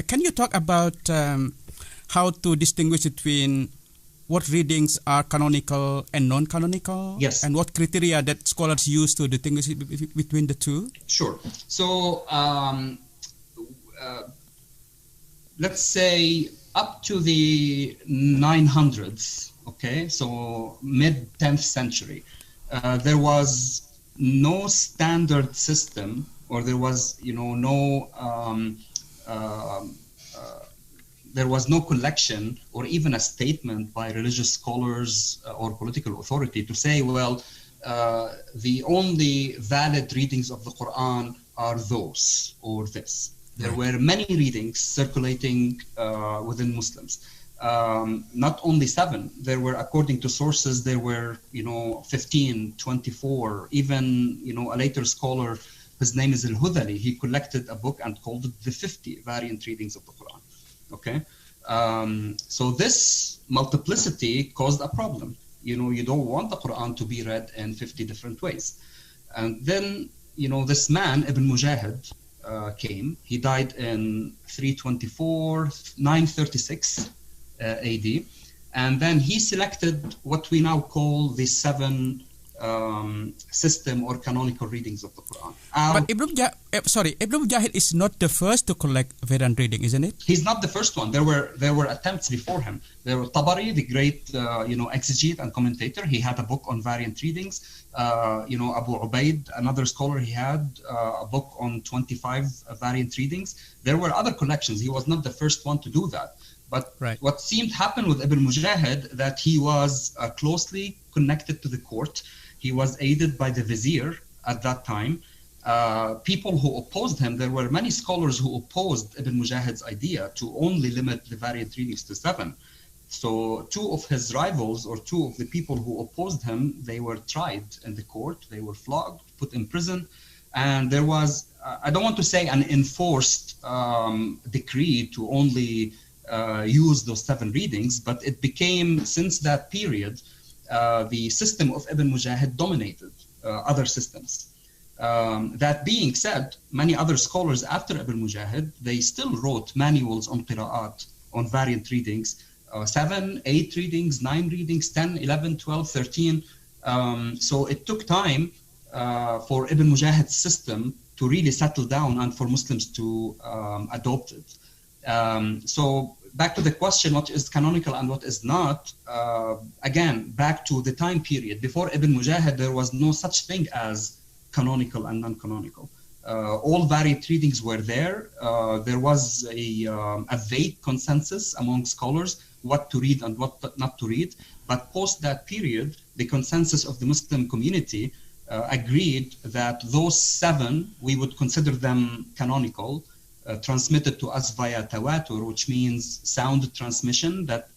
Can you talk about how to distinguish between what readings are canonical and non-canonical? Yes. And what criteria that scholars use to distinguish between the two? Sure. So let's say up to the 900s, okay, so mid-10th century, there was no standard system, or there was, there was no collection or even a statement by religious scholars or political authority to say, well, the only valid readings of the Quran are those or this. There were many readings circulating within Muslims. Not only 7, there were, according to sources, there were, 15, 24, even, a later scholar, his name is Al-Hudhali, he collected a book and called it the 50 variant readings of the Quran. Okay, so this multiplicity caused a problem. You don't want the Quran to be read in 50 different ways. And then, this man, Ibn Mujahid, came. He died in 324, 936 AD. And then he selected what we now call the 7 system or canonical readings of the Quran. But Ibn Mujahid is not the first to collect variant reading, isn't it? He's not the first one. There were attempts before him. There was Tabari, the great exegete and commentator. He had a book on variant readings. Abu Ubaid, another scholar, he had a book on 25 variant readings. There were other collections. He was not the first one to do that. But what seemed to happen with Ibn Mujahid, that he was closely connected to the court. He was aided by the vizier at that time. People who opposed him, there were many scholars who opposed Ibn Mujahid's idea to only limit the variant readings to 7. So 2 of his rivals, or 2 of the people who opposed him, they were tried in the court. They were flogged, put in prison. And there was, I don't want to say an enforced decree to only use those 7 readings, but it became, since that period, the system of Ibn Mujahid dominated other systems. That being said, many other scholars after Ibn Mujahid, they still wrote manuals on Qira'at, on variant readings, 7, 8 readings, 9 readings, 10, 11, 12, 13. So it took time for Ibn Mujahid's system to really settle down and for Muslims to adopt it. So back to the question, what is canonical and what is not, again, back to the time period. Before Ibn Mujahid, there was no such thing as canonical and non-canonical. All variant readings were there. There was a vague consensus among scholars what to read and what not to read. But post that period, the consensus of the Muslim community agreed that those 7, we would consider them canonical, transmitted to us via tawatur, which means sound transmission that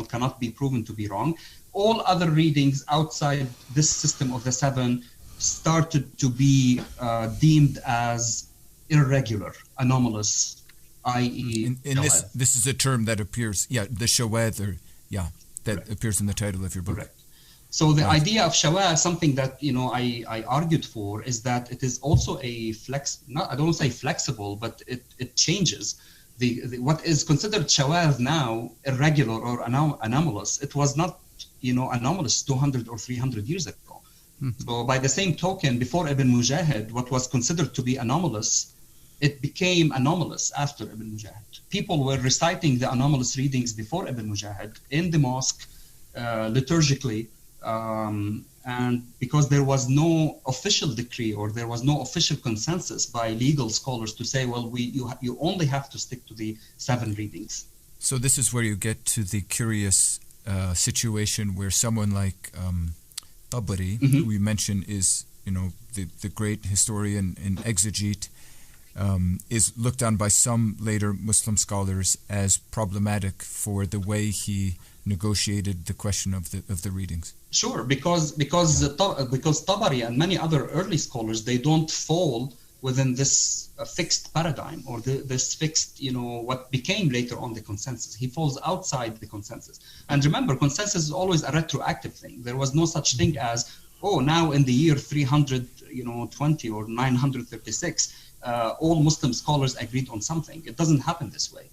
cannot be proven to be wrong. All other readings outside this system of the 7 started to be deemed as irregular, anomalous, i.e. in this is a term that appears, the shawad, that appears in the title of your book. Correct. So the idea of shawad, something that I argued for, is that it is also a I don't want to say flexible, but it changes. What is considered shawad now, irregular or anomalous, it was not anomalous 200 or 300 years ago. Mm-hmm. So by the same token, before Ibn Mujahid, what was considered to be anomalous, it became anomalous after Ibn Mujahid. People were reciting the anomalous readings before Ibn Mujahid in the mosque, liturgically, and because there was no official decree or there was no official consensus by legal scholars to say, well, you only have to stick to the 7 readings. So this is where you get to the curious situation where someone like Tabari, who we mentioned is the great historian and exegete, is looked on by some later Muslim scholars as problematic for the way he negotiated the question of the readings. Sure, because Tabari and many other early scholars, they don't fall within this fixed paradigm or this fixed, what became later on the consensus. He falls outside the consensus. And remember, consensus is always a retroactive thing. There was no such thing as, now in the year 320 or 936, all Muslim scholars agreed on something. It doesn't happen this way.